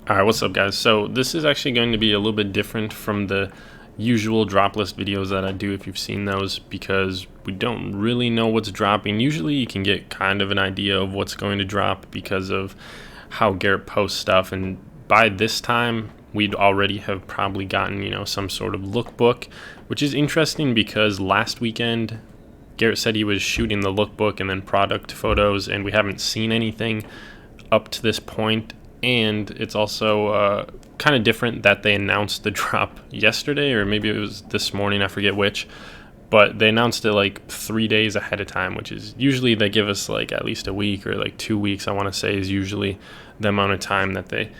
All right, what's up, guys? So this is actually going to be a little bit different from the usual drop list videos that I do, if you've seen those, because we don't really know what's dropping. Usually you can get kind of an idea of what's going to drop because of how Garrett posts stuff, and by this time we'd already have probably gotten, some sort of lookbook, which is interesting because last weekend Garrett said he was shooting the lookbook and then product photos, and we haven't seen anything up to this point. And it's also kind of different that they announced the drop yesterday, or maybe it was this morning, I forget which, but they announced it like 3 days ahead of time, which is usually they give us like at least a week or like 2 weeks, I want to say, is usually the amount of time that they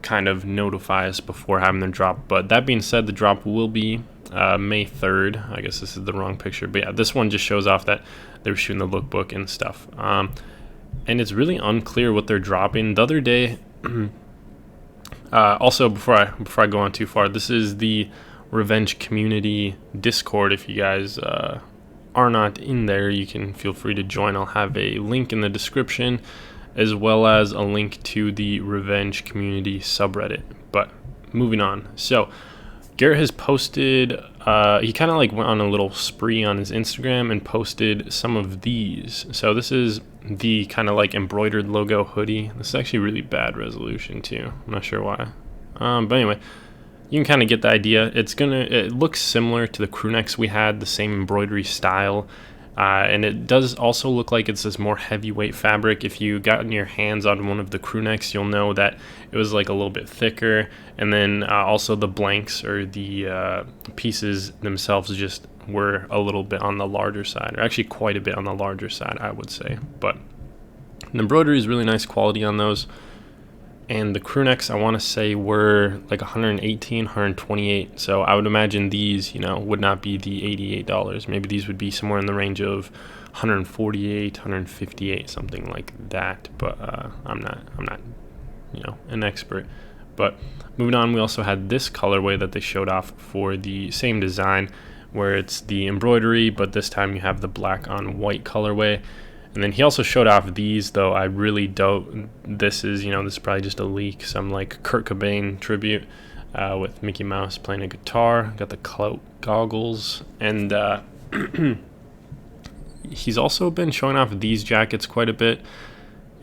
kind of notify us before having the drop. But that being said, the drop will be May 3rd. I guess this is the wrong picture, but yeah, this one just shows off that they were shooting the lookbook and stuff. And it's really unclear what they're dropping. The other day, also before I go on too far, this is the Revenge Community Discord. If you guys are not in there, you can feel free to join. I'll have a link in the description, as well as a link to the Revenge Community subreddit. But moving on, so Garrett has posted, he kind of like went on a little spree on his Instagram and posted some of these. So this is the kind of like embroidered logo hoodie. This is actually really bad resolution too. I'm not sure why. But anyway, you can kind of get the idea. It looks similar to the crew necks we had, the same embroidery style. And it does also look like it's this more heavyweight fabric. If you got your hands on one of the crew necks, you'll know that it was like a little bit thicker. And then also the blanks, or the pieces themselves, just were a little bit on the larger side, or actually quite a bit on the larger side, I would say. But the embroidery is really nice quality on those. And the crew necks, I want to say, were like 118, 128. So I would imagine these, would not be the $88. Maybe these would be somewhere in the range of 148, 158, something like that. But I'm not, an expert. But moving on, we also had this colorway that they showed off for the same design, where it's the embroidery, but this time you have the black on white colorway. And then he also showed off these, though I really don't. This is probably just a leak, some like Kurt Cobain tribute with Mickey Mouse playing a guitar. Got the clout goggles, and he's also been showing off these jackets quite a bit.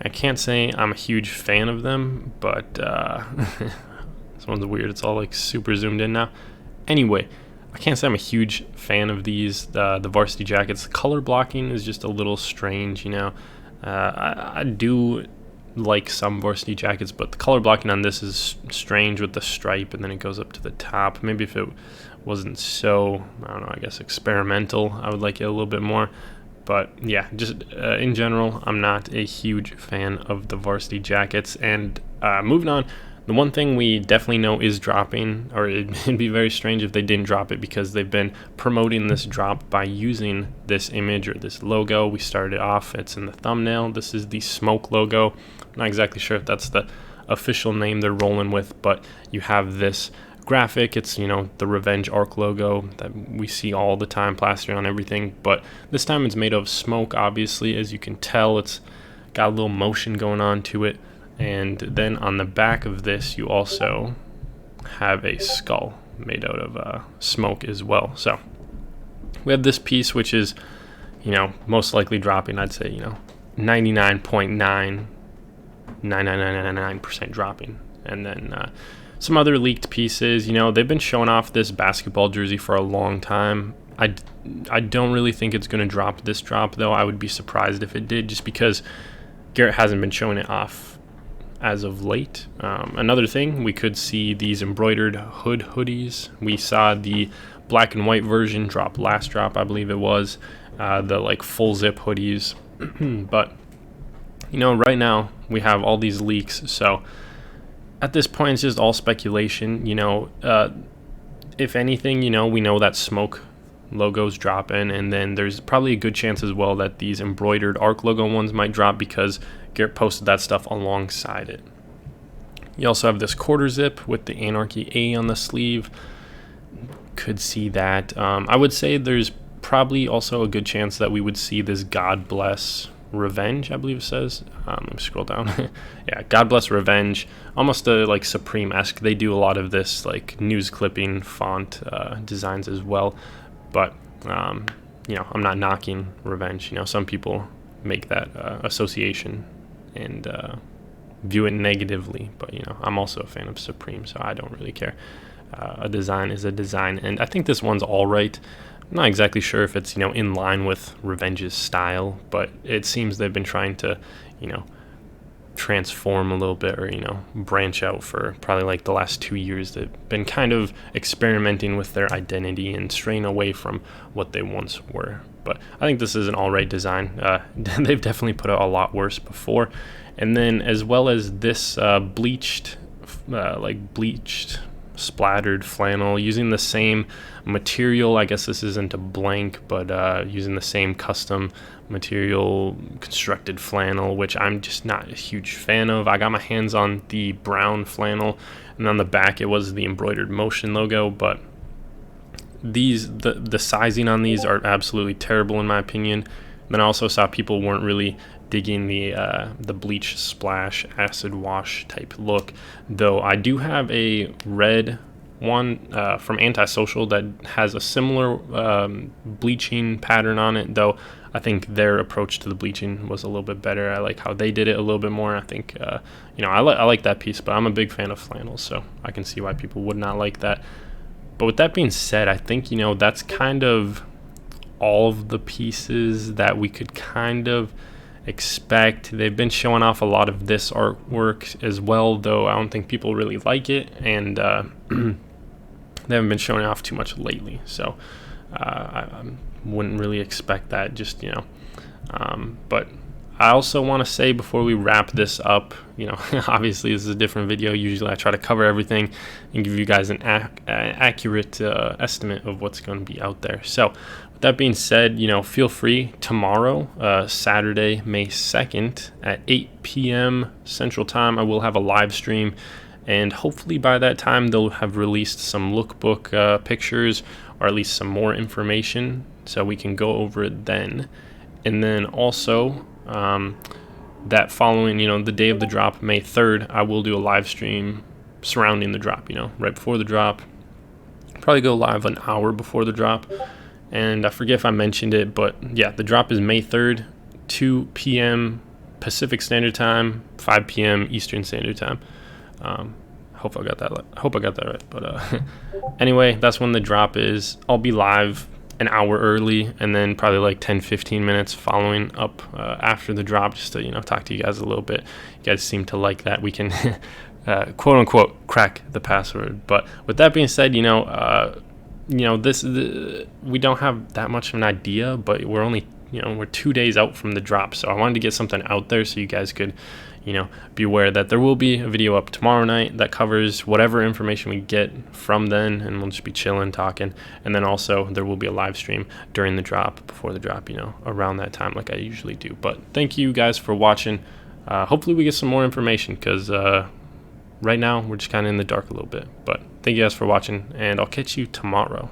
I can't say I'm a huge fan of them, but this one's weird. It's all like super zoomed in now. Anyway, I can't say I'm a huge fan of these, the Varsity Jackets. The color blocking is just a little strange, I do like some Varsity Jackets, but the color blocking on this is strange with the stripe, and then it goes up to the top. Maybe if it wasn't so, I don't know, I guess experimental, I would like it a little bit more. But yeah, just in general, I'm not a huge fan of the Varsity Jackets. And moving on, the one thing we definitely know is dropping, or it'd be very strange if they didn't drop it, because they've been promoting this drop by using this image or this logo. We started off, it's in the thumbnail. This is the smoke logo. I'm not exactly sure if that's the official name they're rolling with, but you have this graphic. It's the Revenge Arc logo that we see all the time plastered on everything, but this time it's made of smoke. Obviously, as you can tell, it's got a little motion going on to it. And then on the back of this, you also have a skull made out of smoke as well. So we have this piece, which is, most likely dropping. I'd say, 99.99999% dropping. And then some other leaked pieces. They've been showing off this basketball jersey for a long time. I don't really think it's going to drop this drop, though. I would be surprised if it did, just because Garrett hasn't been showing it off as of late. Another thing, we could see these embroidered hoodies. We saw the black and white version drop last drop, I believe it was, the like full zip hoodies. But right now we have all these leaks, so at this point it's just all speculation. If anything, we know that smoke logos drop in, and then there's probably a good chance as well that these embroidered arc logo ones might drop, because Garrett posted that stuff alongside it. You also have this quarter zip with the Anarchy A on the sleeve. Could see that. I would say there's probably also a good chance that we would see this God Bless Revenge, I believe it says. Let me scroll down. Yeah, God Bless Revenge. Almost like Supreme-esque. They do a lot of this like news clipping font designs as well. But you know, I'm not knocking Revenge. You know, some people make that association and view it negatively. But you know, I'm also a fan of Supreme, so I don't really care. A design is a design, and I think this one's all right. I'm not exactly sure if it's, you know, in line with Revenge's style, but it seems they've been trying to, you know, transform a little bit, or, you know, branch out for probably like the last 2 years. They've been kind of experimenting with their identity and straying away from what they once were. But I think this is an all right design. They've definitely put out a lot worse before. And then as well as this bleached splattered flannel, using the same material. I guess this isn't a blank, but using the same custom material constructed flannel, which I'm just not a huge fan of. I got my hands on the brown flannel, and on the back it was the embroidered Motion logo, but the sizing on these are absolutely terrible in my opinion. Then I also saw people weren't really digging the bleach splash acid wash type look, though I do have a red one from Antisocial that has a similar bleaching pattern on it, though I think their approach to the bleaching was a little bit better. I like how they did it a little bit more. I think you know, I like that piece, but I'm a big fan of flannels, so I can see why people would not like that. But with that being said, I think, you know, that's kind of all of the pieces that we could kind of expect. They've been showing off a lot of this artwork as well, though I don't think people really like it, and they haven't been showing off too much lately, so I wouldn't really expect that, just, you know. But I also want to say before we wrap this up, you know, obviously this is a different video. Usually I try to cover everything and give you guys an accurate estimate of what's going to be out there. So with that being said, you know, feel free tomorrow, Saturday, May 2nd at 8 p.m. Central Time, I will have a live stream, and hopefully by that time they'll have released some lookbook pictures, or at least some more information, so we can go over it then. And then also that following, you know, the day of the drop, May 3rd, I will do a live stream surrounding the drop, you know, right before the drop. Probably go live an hour before the drop. And I forget if I mentioned it, but yeah, the drop is May 3rd, 2 p.m. Pacific Standard Time, 5 p.m. Eastern Standard Time. Hope I got that right. But anyway, that's when the drop is. I'll be live an hour early, and then probably like 10-15 minutes following up after the drop, just to, you know, talk to you guys a little bit. You guys seem to like that. We can quote unquote crack the password. But with that being said, you know, we don't have that much of an idea, but we're only, you know, we're 2 days out from the drop, so I wanted to get something out there so you guys could, you know, be aware that there will be a video up tomorrow night that covers whatever information we get from then, and we'll just be chilling, talking. And then also there will be a live stream during the drop, before the drop, you know, around that time like I usually do. But thank you guys for watching. Hopefully we get some more information, because right now we're just kind of in the dark a little bit. But thank you guys for watching, and I'll catch you tomorrow.